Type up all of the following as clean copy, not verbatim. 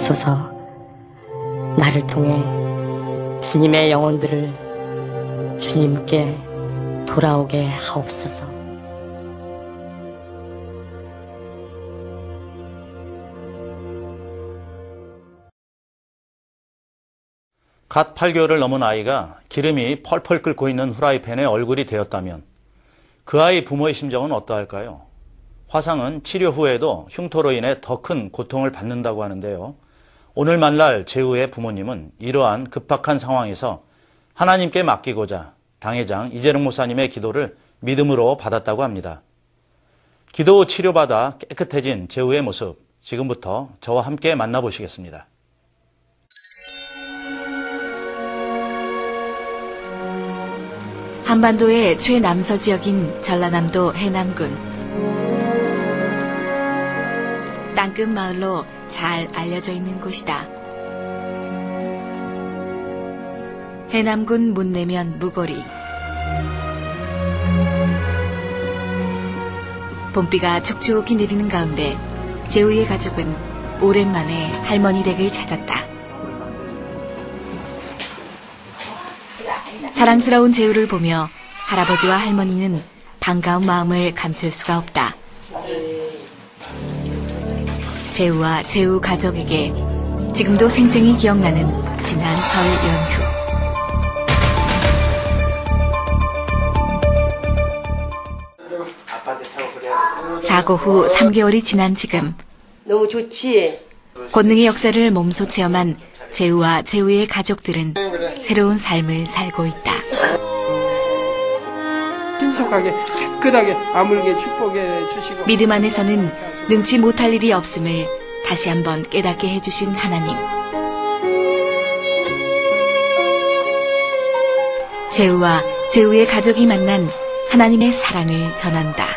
주옵소서. 나를 통해 주님의 영혼들을 주님께 돌아오게 하옵소서. 갓 8개월을 넘은 아이가 기름이 펄펄 끓고 있는 후라이팬에 얼굴이 되었다면 그 아이 부모의 심정은 어떠할까요? 화상은 치료 후에도 흉터로 인해 더 큰 고통을 받는다고 하는데요. 오늘 만날 재우의 부모님은 이러한 급박한 상황에서 하나님께 맡기고자 당회장 이재룡 목사님의 기도를 믿음으로 받았다고 합니다. 기도 치료받아 깨끗해진 재우의 모습, 지금부터 저와 함께 만나보시겠습니다. 한반도의 최남서 지역인 전라남도 해남군. 땅끝 마을로 잘 알려져 있는 곳이다. 해남군 문내면 무고리. 봄비가 촉촉히 내리는 가운데 재우의 가족은 오랜만에 할머니 댁을 찾았다. 사랑스러운 재우를 보며 할아버지와 할머니는 반가운 마음을 감출 수가 없다. 재우와 재우 가족에게 지금도 생생히 기억나는 지난 설 연휴. 사고 후 3개월이 지난 지금 너무 좋지? 권능의 역사를 몸소 체험한 재우와 재우의 가족들은 새로운 삶을 살고 있다. 신속하게 깨끗하게 아물게 축복해 주시고 믿음 안에서는 능치 못할 일이 없음을 다시 한번 깨닫게 해주신 하나님. 재우와 재우의 가족이 만난 하나님의 사랑을 전한다.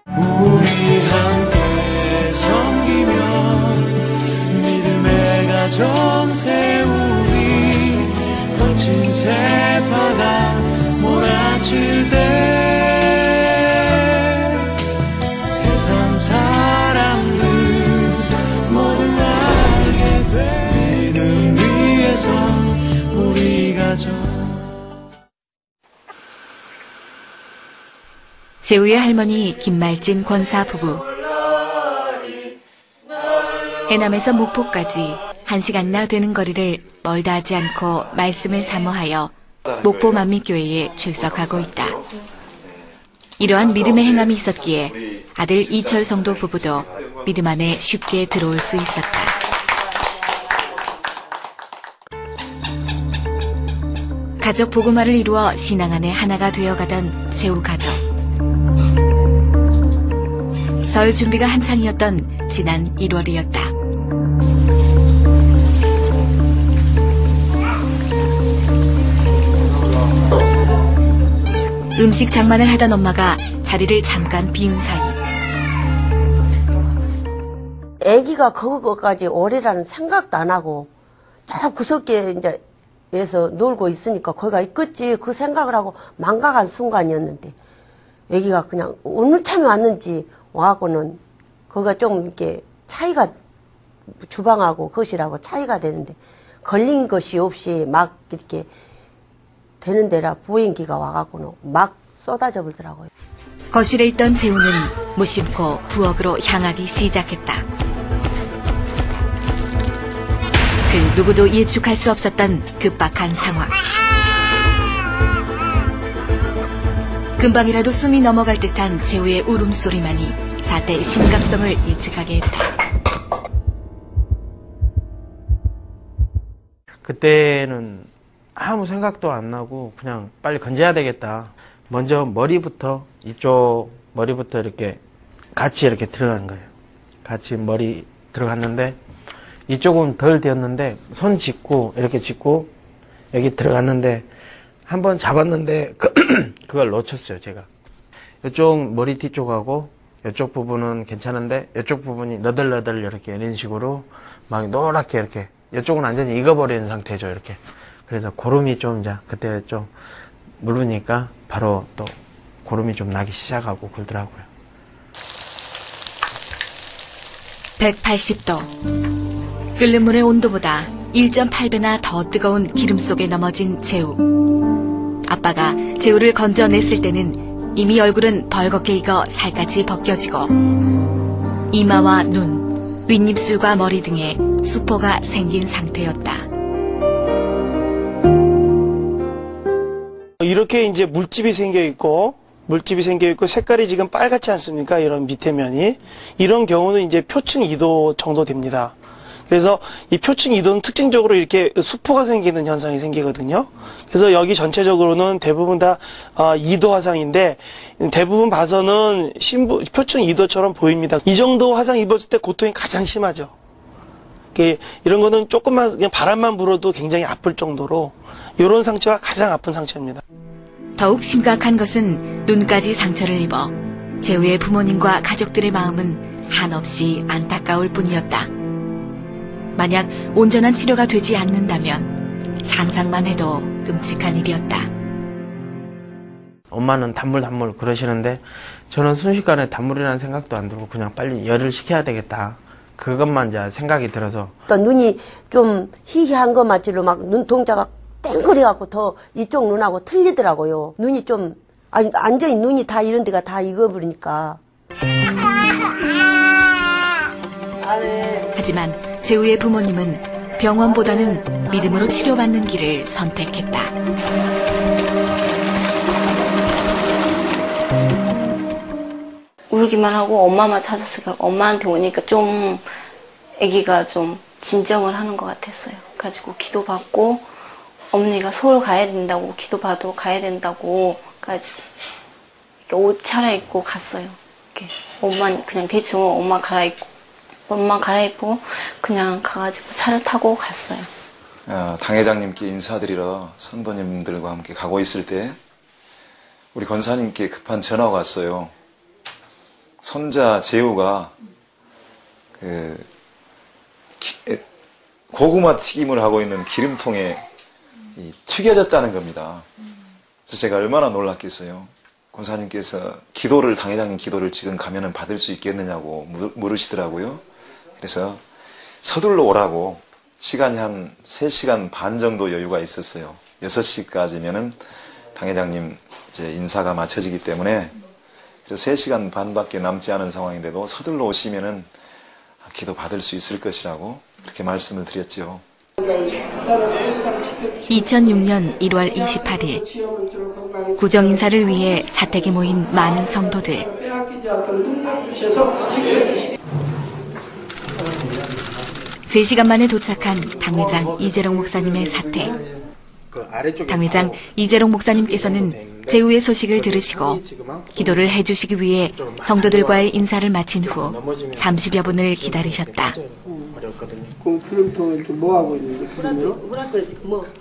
우리 함께 섬기며 믿음의 가정 세우리. 거친 새바다 몰아칠 때 세상 사람들 모두 알게 돼. 믿음 위에서 우리 가정. 재우의 할머니 김말진 권사 부부. 해남에서 목포까지 1시간이나 되는 거리를 멀다 하지 않고 말씀을 사모하여 목포 만민교회에 출석하고 있다. 이러한 믿음의 행함이 있었기에 아들 이철 성도 부부도 믿음 안에 쉽게 들어올 수 있었다. 가족 복음화를 이루어 신앙 안에 하나가 되어가던 재우 가족. 설 준비가 한창이었던 지난 1월이었다. 음식 장만을 하던 엄마가 자리를 잠깐 비운 사이 애기가 거기까지 오래라는 생각도 안 하고 저 구석에 이제 에서 놀고 있으니까 거기가 있겠지 그 생각을 하고 망각한 순간이었는데 애기가 그냥 어느 참에 왔는지 와갖고는 거기가 좀 이렇게 차이가 주방하고 거실하고 차이가 되는데 걸린 것이 없이 막 이렇게 되는 데라 보행기가 와갖고는 막 쏟아져 버리더라고요. 거실에 있던 재우는 무심코 부엌으로 향하기 시작했다. 그 누구도 예측할 수 없었던 급박한 상황. 금방이라도 숨이 넘어갈 듯한 재우의 울음소리만이 사태의 심각성을 예측하게 했다. 그때는 아무 생각도 안 나고 그냥 빨리 건져야 되겠다. 먼저 머리부터 이쪽 머리부터 이렇게 같이 이렇게 들어간 거예요. 같이 머리 들어갔는데 이쪽은 덜 되었는데 손 짚고 이렇게 짚고 여기 들어갔는데 한번 잡았는데 그걸 놓쳤어요. 제가 이쪽 머리띠 쪽하고 이쪽 부분은 괜찮은데 이쪽 부분이 너덜너덜 이렇게 이런 식으로 막 노랗게 이렇게 이쪽은 완전히 익어버린 상태죠. 이렇게. 그래서 고름이 좀 이제 그때 좀 물으니까 바로 또 고름이 좀 나기 시작하고 그러더라고요. 180도 끓는 물의 온도보다 1.8배나 더 뜨거운 기름 속에 넘어진 재우. 아빠가 재우를 건져냈을 때는 이미 얼굴은 벌겋게 익어 살갗이 벗겨지고 이마와 눈, 윗입술과 머리 등에 수포가 생긴 상태였다. 이렇게 이제 물집이 생겨 있고 색깔이 지금 빨갛지 않습니까? 이런 밑에 면이. 이런 경우는 이제 표층 2도 정도 됩니다. 그래서 이 표층 2도는 특징적으로 이렇게 수포가 생기는 현상이 생기거든요. 그래서 여기 전체적으로는 대부분 다 2도 화상인데 대부분 봐서는 표층 2도처럼 보입니다. 이 정도 화상 입었을 때 고통이 가장 심하죠. 이런 거는 조금만 그냥 바람만 불어도 굉장히 아플 정도로 이런 상처가 가장 아픈 상처입니다. 더욱 심각한 것은 눈까지 상처를 입어 재우의 부모님과 가족들의 마음은 한없이 안타까울 뿐이었다. 만약 온전한 치료가 되지 않는다면 상상만 해도 끔찍한 일이었다. 엄마는 단물 그러시는데 저는 순식간에 단물이라는 생각도 안 들고 그냥 빨리 열을 식혀야 되겠다. 그것만 이제 생각이 들어서. 그러니까 눈이 좀 희희한 것 맞지로 막 눈동자가 땡그려갖고 더 이쪽 눈하고 틀리더라고요. 눈이 좀 완전히 눈이 다 이런 데가 다 익어버리니까. 하지만 재우의 부모님은 병원보다는 믿음으로 치료받는 길을 선택했다. 울기만 하고 엄마만 찾았으니까 엄마한테 오니까 좀 아기가 좀 진정을 하는 것 같았어요. 가지고 기도받고 어머니가 서울 가야 된다고 기도받으러 가야 된다고 가지고 옷 차려입고 갔어요. 이렇게 엄마 그냥 대충 엄마 갈아입고 그냥 가가지고 차를 타고 갔어요. 당회장님께 인사드리러 성도님들과 함께 가고 있을 때 우리 권사님께 급한 전화가 왔어요. 손자 재우가 고구마 튀김을 하고 있는 기름통에 튀겨졌다는 겁니다. 그래서 제가 얼마나 놀랐겠어요. 권사님께서 당회장님 기도를 지금 가면은 받을 수 있겠느냐고 물으시더라고요. 그래서 서둘러 오라고 시간이 한 3시간 반 정도 여유가 있었어요. 6시까지면은 당회장님 이제 인사가 마쳐지기 때문에 그래서 3시간 반밖에 남지 않은 상황인데도 서둘러 오시면은 기도 받을 수 있을 것이라고 그렇게 말씀을 드렸죠. 2006년 1월 28일 구정 인사를 위해 사택에 모인 많은 성도들. 3시간 만에 도착한 당회장 이재롱 목사님의 사택. 당회장 이재롱 목사님께서는 재우의 소식을 들으시고 기도를 해주시기 위해 성도들과의 인사를 마친 후 30여 분을 기다리셨다.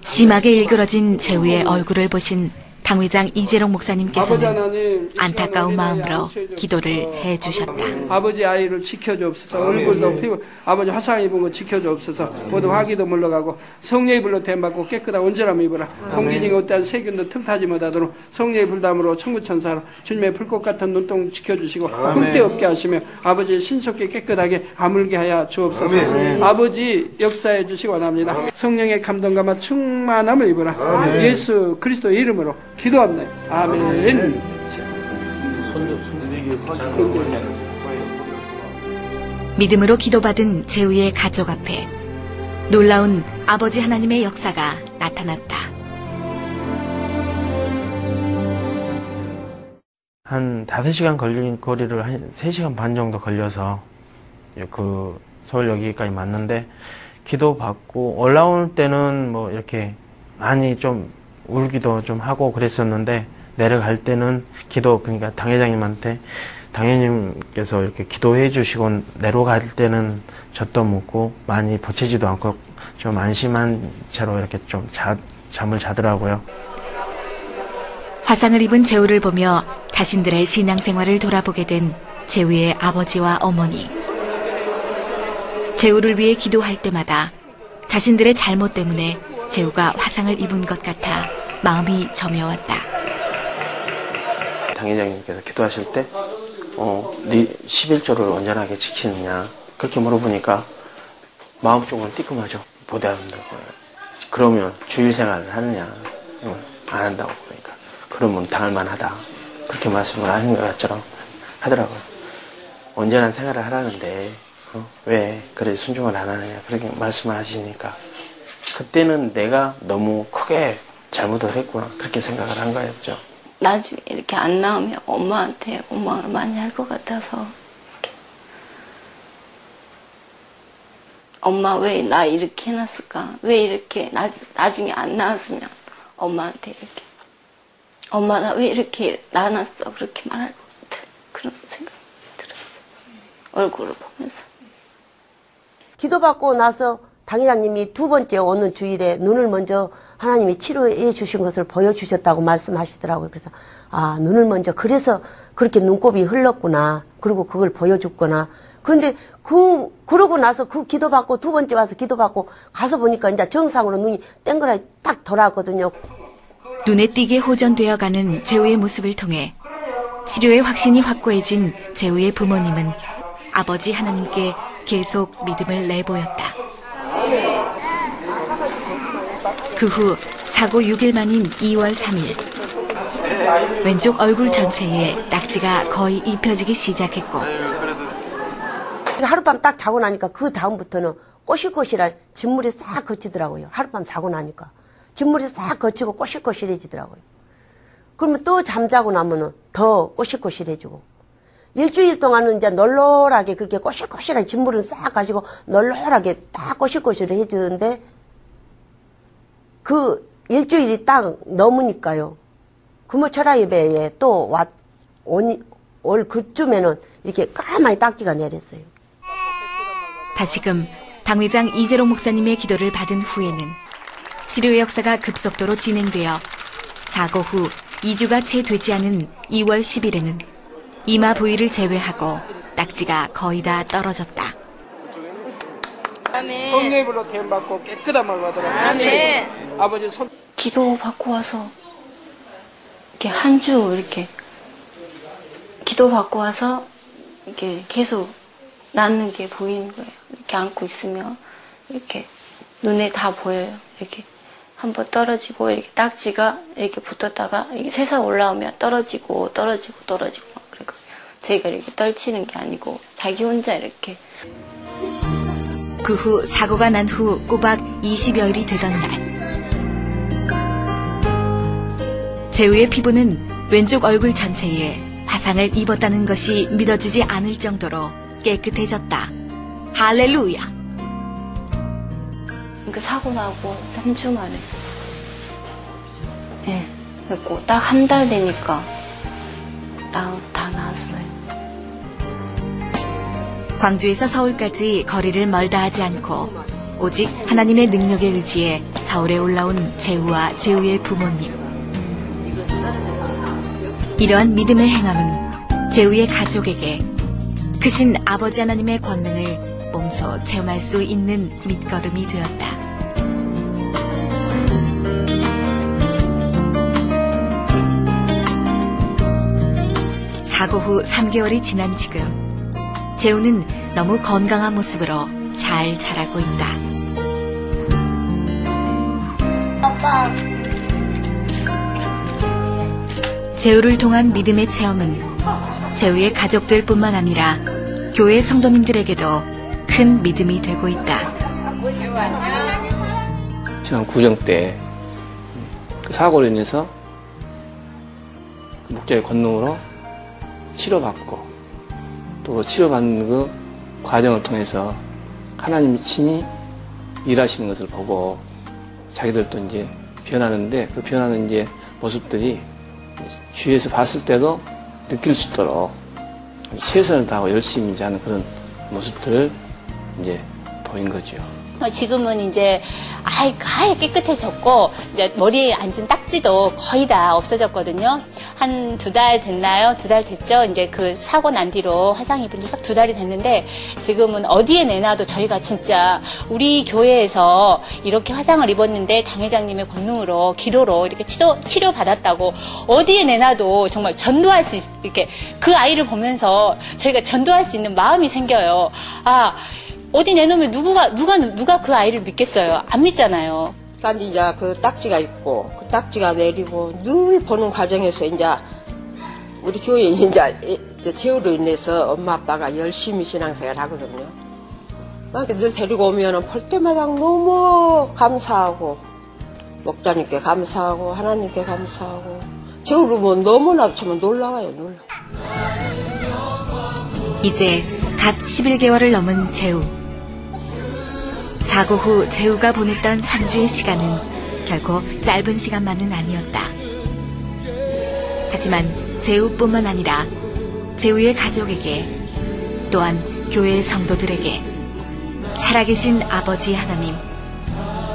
심하게 일그러진 재우의 얼굴을 보신 당회장 이재롱 목사님께서는 안타까운 마음으로 기도를 해주셨다. 아버지 아이를 지켜주옵소서. 얼굴도 피고 아버지 화상 입은 거 지켜주옵소서. 모두 화기도 물러가고 성령의 불로 대받고 깨끗한 온전함 입으라. 공기중에 어떠한 세균도 틈타지 못하도록 성령의 불담으로 천구천사로 주님의 불꽃 같은 눈동 지켜주시고 흠때 없게 하시며 아버지 신속히 깨끗하게 아물게 하여 주옵소서. 아버지 역사해 주시기 원합니다. 성령의 감동감과 충만함을 입으라. 예수 그리스도 이름으로 기도합니다. 아멘. 믿음으로 기도받은 재우의 가족 앞에 놀라운 아버지 하나님의 역사가 나타났다. 한 5시간 걸린 거리를 한 3시간 반 정도 걸려서 서울역까지 왔는데 기도받고 올라올 때는 뭐 이렇게 많이 좀 울기도 좀 하고 그랬었는데 내려갈 때는 그러니까 당회장님께서 이렇게 기도해 주시고 내려갈 때는 젖도 먹고 많이 버티지도 않고 좀 안심한 채로 이렇게 좀 잠을 자더라고요. 화상을 입은 재우를 보며 자신들의 신앙생활을 돌아보게 된 재우의 아버지와 어머니. 재우를 위해 기도할 때마다 자신들의 잘못 때문에 재우가 화상을 입은 것 같아 마음이 저며왔다. 당회장님께서 기도하실 때 네 11조를 온전하게 지키느냐 그렇게 물어보니까 마음속으로 띠끔하죠. 보다 한다고. 그러면 주일 생활을 하느냐? 안 한다고. 그러니까 그러면 당할 만하다. 그렇게 말씀을 하신 것처럼 하더라고요. 온전한 생활을 하라는데 왜 그래 순종을 안 하느냐 그렇게 말씀을 하시니까 그때는 내가 너무 크게 잘못을 했구나 그렇게 생각을 한 거였죠. 나중에 이렇게 안 나오면 엄마한테 원망을 많이 할 것 같아서 이렇게. 엄마 왜 나 이렇게 해놨을까? 왜 이렇게 나중에 안 나왔으면 엄마한테 이렇게 엄마 나 왜 이렇게 낳아놨어? 그렇게 말할 것 같아. 그런 생각이 들었어요. 얼굴을 보면서. 기도받고 나서 당회장님이 두 번째 오는 주일에 눈을 먼저 하나님이 치료해 주신 것을 보여주셨다고 말씀하시더라고요. 그래서 눈을 먼저 그래서 그렇게 눈곱이 흘렀구나. 그리고 그걸 보여줬구나. 그런데 그러고 나서 그 기도받고 두 번째 와서 기도받고 가서 보니까 이제 정상으로 눈이 땡그랗게 딱 돌아왔거든요. 눈에 띄게 호전되어가는 재우의 모습을 통해 치료의 확신이 확고해진 재우의 부모님은 아버지 하나님께 계속 믿음을 내보였다. 그 후 사고 6일 만인 2월 3일 왼쪽 얼굴 전체에 낙지가 거의 입혀지기 시작했고 하룻밤 딱 자고 나니까 그 다음부터는 꼬실꼬실한 진물이 싹 거치더라고요. 하룻밤 자고 나니까 진물이 싹 거치고 꼬실꼬실해지더라고요. 그러면 또 잠자고 나면은 더 꼬실꼬실해지고 일주일 동안은 이제 널널하게 그렇게 꼬실꼬실한 진물은 싹 가지고 널널하게 딱 꼬실꼬실해지는데 그 일주일이 딱 넘으니까요. 금호철화 예배에 또 올 그쯤에는 이렇게 까마귀 딱지가 내렸어요. 다시금 당회장 이재롱 목사님의 기도를 받은 후에는 치료의 역사가 급속도로 진행되어 사고 후 2주가 채 되지 않은 2월 10일에는 이마 부위를 제외하고 낙지가 거의 다 떨어졌다. 성령의 불로 대응받고 깨끗함을 받으라. 아버지 손. 기도 받고 와서 이렇게 한 주 이렇게 기도 받고 와서 이렇게 계속 낫는 게 보이는 거예요. 이렇게 안고 있으면 이렇게 눈에 다 보여요. 이렇게 한번 떨어지고 이렇게 딱지가 이렇게 붙었다가 이게 새서 올라오면 떨어지고 막 그러고 저희가 이렇게 떨치는 게 아니고 자기 혼자 이렇게. 그 후 사고가 난 후 꼬박 20여일이 되던 날 재우의 피부는 왼쪽 얼굴 전체에 화상을 입었다는 것이 믿어지지 않을 정도로 깨끗해졌다. 할렐루야. 그 사고 나고 3주 만에. 네. 그리고 딱 한 달 되니까 다 나았어요. 광주에서 서울까지 거리를 멀다 하지 않고 오직 하나님의 능력에 의지해 서울에 올라온 재우와 재우의 부모님. 이러한 믿음의 행함은 재우의 가족에게 크신 아버지 하나님의 권능을 몸소 체험할 수 있는 밑거름이 되었다. 사고 후 3개월이 지난 지금 재우는 너무 건강한 모습으로 잘 자라고 있다. 아빠. 재우를 통한 믿음의 체험은 재우의 가족들뿐만 아니라 교회 성도님들에게도 큰 믿음이 되고 있다. 지난 구정 때 사고로 인해서 목자의 권능으로 치료받고 또 치료받는 그 과정을 통해서 하나님이 친히 일하시는 것을 보고 자기들도 이제 변하는데 그 변하는 이제 모습들이 주위에서 봤을 때도 느낄 수 있도록 최선을 다하고 열심히 이제 하는 그런 모습들을 이제 보인 거죠. 지금은 이제 아예 깨끗해졌고 이제 머리에 앉은 딱지도 거의 다 없어졌거든요. 한 2달 됐나요? 2달 됐죠? 이제 그 사고 난 뒤로 화상 입은 지 딱 2달이 됐는데 지금은 어디에 내놔도 저희가 진짜 우리 교회에서 이렇게 화상을 입었는데 당회장님의 권능으로 기도로 이렇게 치료 받았다고 어디에 내놔도 정말 전도할 수 이렇게 그 아이를 보면서 저희가 전도할 수 있는 마음이 생겨요. 어디 내놓으면 누가 그 아이를 믿겠어요? 안 믿잖아요. 난 이제 그 딱지가 있고 그 딱지가 내리고 늘 보는 과정에서 이제 우리 교회에 이제 제후로 인해서 엄마 아빠가 열심히 신앙생활 하거든요. 늘 데리고 오면은 볼 때마다 너무 감사하고 목자님께 감사하고 하나님께 감사하고 제후로 뭐 너무나도 정말 놀라워요. 이제 갓 11개월을 넘은 재우. 사고 후 재우가 보냈던 3주의 시간은 결코 짧은 시간만은 아니었다. 하지만 재우뿐만 아니라 재우의 가족에게 또한 교회의 성도들에게 살아계신 아버지 하나님,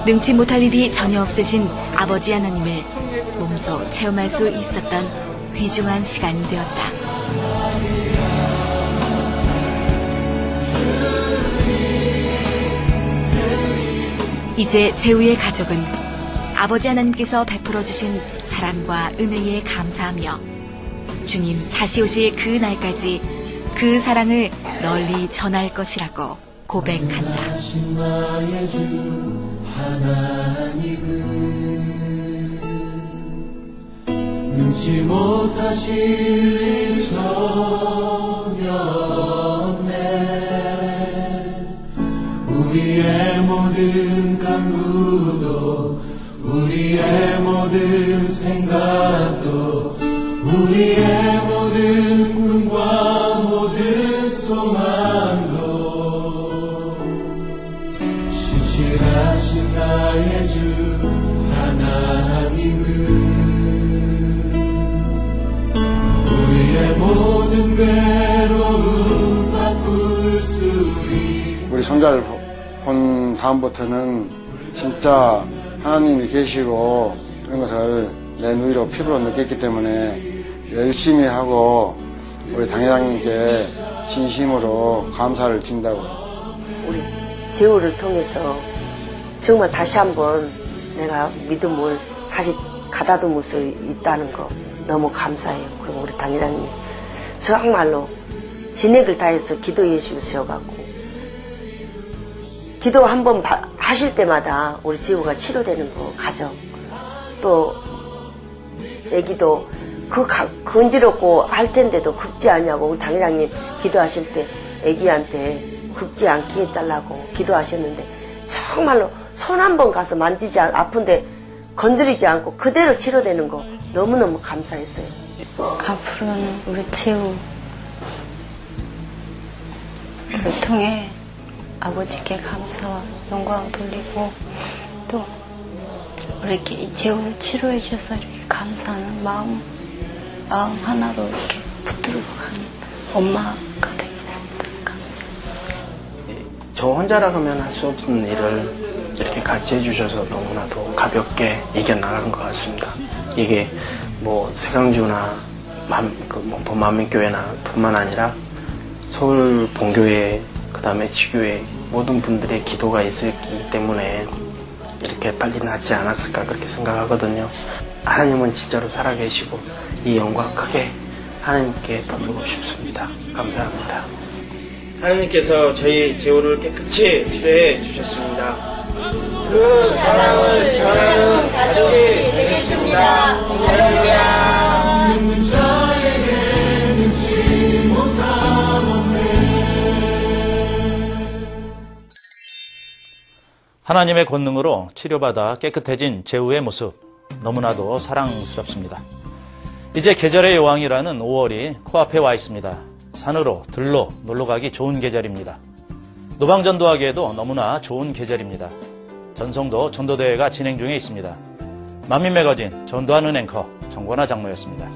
능치 못할 일이 전혀 없으신 아버지 하나님을 몸소 체험할 수 있었던 귀중한 시간이 되었다. 이제 재우의 가족은 아버지 하나님께서 베풀어 주신 사랑과 은혜에 감사하며 주님 다시 오실 그 날까지 그 사랑을 널리 전할 것이라고 고백한다. 능치 못하실 일 전혀 없네. 우리의 모든 간구도 우리의 모든 생각도 우리의 모든 꿈과 모든 소망도 신실하신 나의 주 하나님은 우리의 모든 괴로움 바꿀 수 있는 우리 손자를 본 다음부터는 진짜 하나님이 계시고 그런 것을 내 누이로 피부로 느꼈기 때문에 열심히 하고 우리 당회장님께 진심으로 감사를 드린다고. 우리 재우를 통해서 정말 다시 한번 내가 믿음을 다시 가다듬을 수 있다는 거 너무 감사해요. 그리고 우리 당회장님 정말로 진액을 다해서 기도해 주셔갖고 기도 한번 하실 때마다 우리 지우가 치료되는 거 가정 또 애기도 건지럽고 할 텐데도 긁지 않냐고 우리 당회장님 기도하실 때 애기한테 긁지 않게 해달라고 기도하셨는데 정말로 손 한 번 가서 만지지 아픈데 건드리지 않고 그대로 치료되는 거 너무너무 감사했어요. 앞으로는 우리 지우를 통해 아버지께 감사와 영광을 돌리고 또 이렇게 재우를 치료해 주셔서 이렇게 감사하는 마음 하나로 이렇게 붙들고 가는 엄마가 되겠습니다. 감사합니다. 저 혼자라면 할 수 없는 일을 이렇게 같이 해주셔서 너무나도 가볍게 이겨나간 것 같습니다. 이게 뭐 세강주나 범만민교회나 뿐만 아니라 서울 본교회 그다음에 지교회 모든 분들의 기도가 있었기 때문에 이렇게 빨리 낫지 않았을까 그렇게 생각하거든요. 하나님은 진짜로 살아계시고 이 영광 크게 하나님께 돌리고 싶습니다. 감사합니다. 하나님께서 저희 재우를 깨끗이 치료해 주셨습니다. 그 사랑을 전하는 가족이 되겠습니다. 할렐루야. 믿는 자에게 능치 못함 하나님의 권능으로 치료받아 깨끗해진 재우의 모습 너무나도 사랑스럽습니다. 이제 계절의 여왕이라는 5월이 코앞에 와 있습니다. 산으로 들로 놀러가기 좋은 계절입니다. 노방전도하기에도 너무나 좋은 계절입니다. 전성도 전도대회가 진행 중에 있습니다. 만민매거진 전도하는 앵커 정권화 장로였습니다.